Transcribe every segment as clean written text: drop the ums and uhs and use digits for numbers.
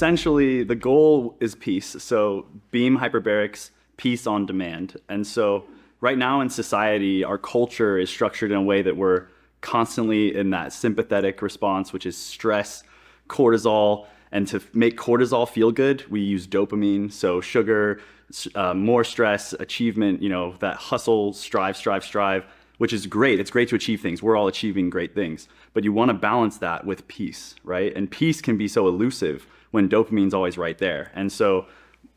essentially the goal is peace. So beam hyperbarics, peace on demand. And so right now in society, our culture is structured in a way that we're constantly in that sympathetic response, which is stress, cortisol. And to make cortisol feel good, we use dopamine. So sugar, more stress, achievement, that hustle, strive, which is great. It's great to achieve things. We're all achieving great things. But you want to balance that with peace, right? And peace can be so elusive when dopamine's always right there. And so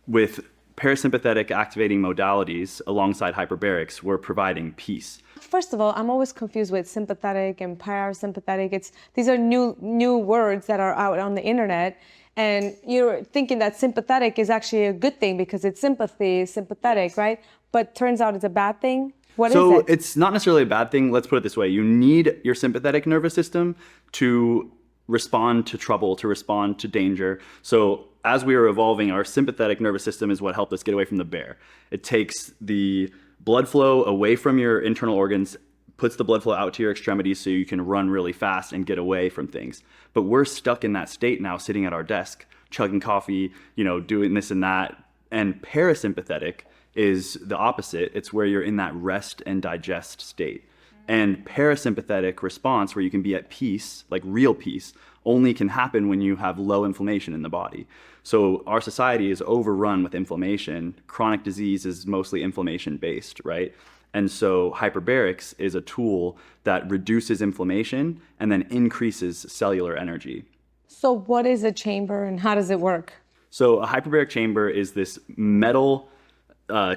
with parasympathetic activating modalities alongside hyperbarics, we're providing peace. First of all, I'm always confused with sympathetic and parasympathetic. These are new words that are out on the internet, and you're thinking that sympathetic is actually a good thing because it's sympathy, sympathetic, right? But turns out it's a bad thing. What is it? So it's not necessarily a bad thing. Let's put it this way. You need your sympathetic nervous system to respond to trouble, to respond to danger. So as we are evolving, our sympathetic nervous system is what helped us get away from the bear. It takes the blood flow away from your internal organs, puts the blood flow out to your extremities so you can run really fast and get away from things. But we're stuck in that state now, sitting at our desk, chugging coffee, doing this and that. And parasympathetic is the opposite. It's where you're in that rest and digest state. And parasympathetic response, where you can be at peace, like real peace, only can happen when you have low inflammation in the body. So our society is overrun with inflammation. Chronic disease is mostly inflammation based, right? And so hyperbarics is a tool that reduces inflammation and then increases cellular energy. So what is a chamber and how does it work? So a hyperbaric chamber is this metal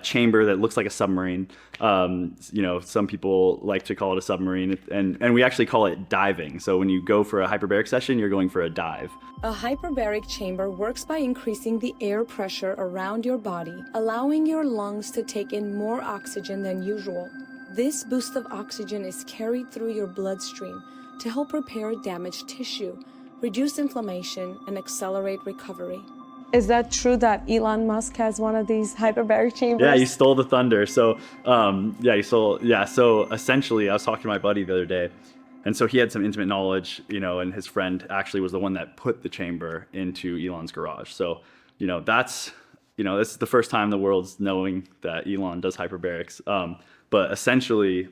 chamber that looks like a submarine. Some people like to call it a submarine, and we actually call it diving. So when you go for a hyperbaric session, you're going for a dive. A hyperbaric chamber works by increasing the air pressure around your body, allowing your lungs to take in more oxygen than usual. This boost of oxygen is carried through your bloodstream to help repair damaged tissue, reduce inflammation, and accelerate recovery. Is that true that Elon Musk has one of these hyperbaric chambers? Yeah, you stole the thunder. So, So essentially, I was talking to my buddy the other day, and so he had some intimate knowledge, and his friend actually was the one that put the chamber into Elon's garage. So, this is the first time the world's knowing that Elon does hyperbarics. But essentially,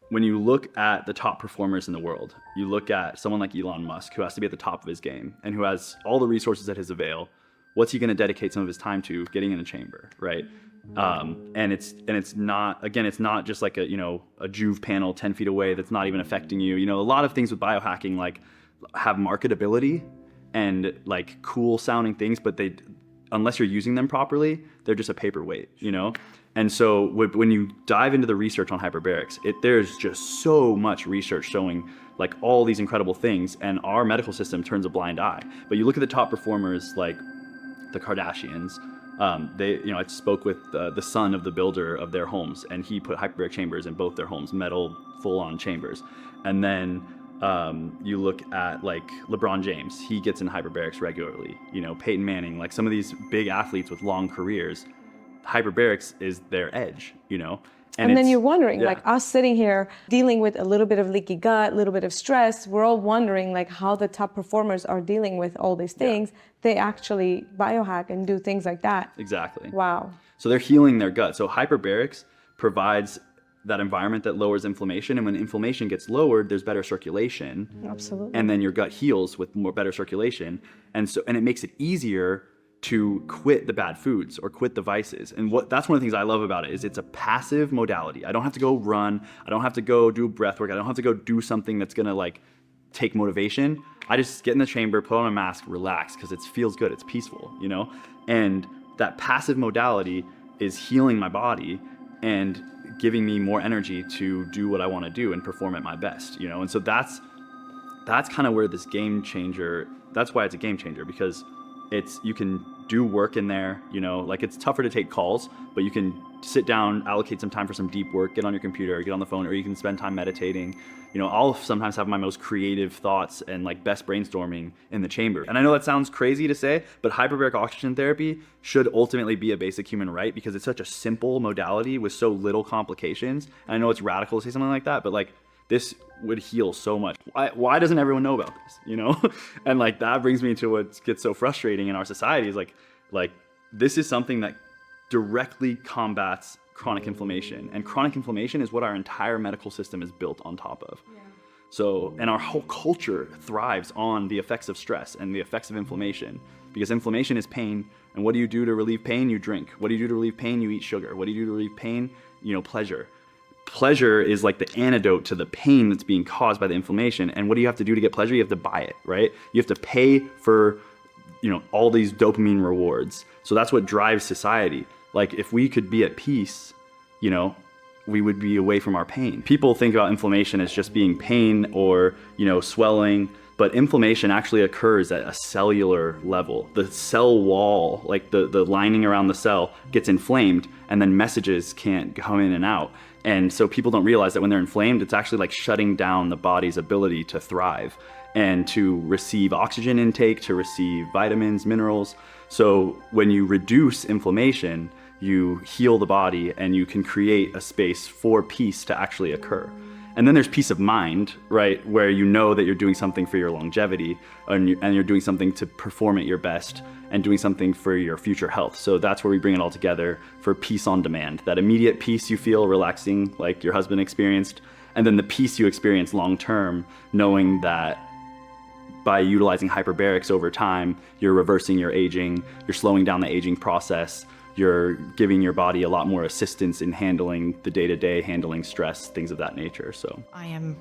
when you look at the top performers in the world, you look at someone like Elon Musk, who has to be at the top of his game and who has all the resources at his avail. What's he going to dedicate some of his time to? Getting in a chamber, right? And it's not just like a Juve panel 10 feet away that's not even affecting you. A lot of things with biohacking have marketability and cool sounding things, but unless you're using them properly, they're just a paperweight, And so when you dive into the research on hyperbarics, there's just so much research showing all these incredible things, and our medical system turns a blind eye. But you look at the top performers like the Kardashians. I spoke with the son of the builder of their homes, and he put hyperbaric chambers in both their homes, metal full-on chambers. And then you look at LeBron James, he gets in hyperbarics regularly. Peyton Manning, some of these big athletes with long careers, hyperbarics is their edge, And then you're wondering, us sitting here dealing with a little bit of leaky gut, a little bit of stress, we're all wondering how the top performers are dealing with all these things. Yeah. They actually biohack and do things like that. Exactly. Wow. So they're healing their gut. So hyperbarics provides that environment that lowers inflammation, and when inflammation gets lowered, there's better circulation. Absolutely. And then your gut heals with better circulation, and it makes it easier to quit the bad foods or quit the vices. And that's one of the things I love about it is it's a passive modality. I don't have to go run. I don't have to go do breath work. I don't have to go do something that's gonna take motivation. I just get in the chamber, put on a mask, relax, because it feels good. It's peaceful, And that passive modality is healing my body and giving me more energy to do what I want to do and perform at my best, And so that's kind of where this game changer. That's why it's a game changer, because you can do work in there, it's tougher to take calls, but you can sit down, allocate some time for some deep work, get on your computer, get on the phone, or you can spend time meditating. I'll sometimes have my most creative thoughts and best brainstorming in the chamber. And I know that sounds crazy to say, but hyperbaric oxygen therapy should ultimately be a basic human right, because it's such a simple modality with so little complications. And I know it's radical to say something like that, but this would heal so much. Why doesn't everyone know about this, you know? And like, that brings me to what gets so frustrating in our society is like this is something that directly combats chronic inflammation, and chronic inflammation is what our entire medical system is built on top of. So, and our whole culture thrives on the effects of stress and the effects of inflammation, because inflammation is pain. And what do you do to relieve pain? You drink. What do you do to relieve pain? You eat sugar. What do you do to relieve pain? You know, pleasure. Pleasure is like the antidote to the pain that's being caused by the inflammation. And what do you have to do to get pleasure? You have to buy it, right? You have to pay for, you know, all these dopamine rewards. So that's what drives society. Like, if we could be at peace, you know, we would be away from our pain. People think about inflammation as just being pain or, you know, swelling, but inflammation actually occurs at a cellular level. The cell wall, like the lining around the cell, gets inflamed, and then messages can't come in and out. And so people don't realize that when they're inflamed, it's actually like shutting down the body's ability to thrive and to receive oxygen intake, to receive vitamins, minerals. So when you reduce inflammation, you heal the body and you can create a space for peace to actually occur. And then there's peace of mind, right? Where you know that you're doing something for your longevity and you're doing something to perform at your best and doing something for your future health. So that's where we bring it all together for peace on demand. That immediate peace you feel relaxing, like your husband experienced, and then the peace you experience long-term, knowing that by utilizing hyperbarics over time, you're reversing your aging, you're slowing down the aging process, you're giving your body a lot more assistance in handling the day-to-day, handling stress, things of that nature. So I am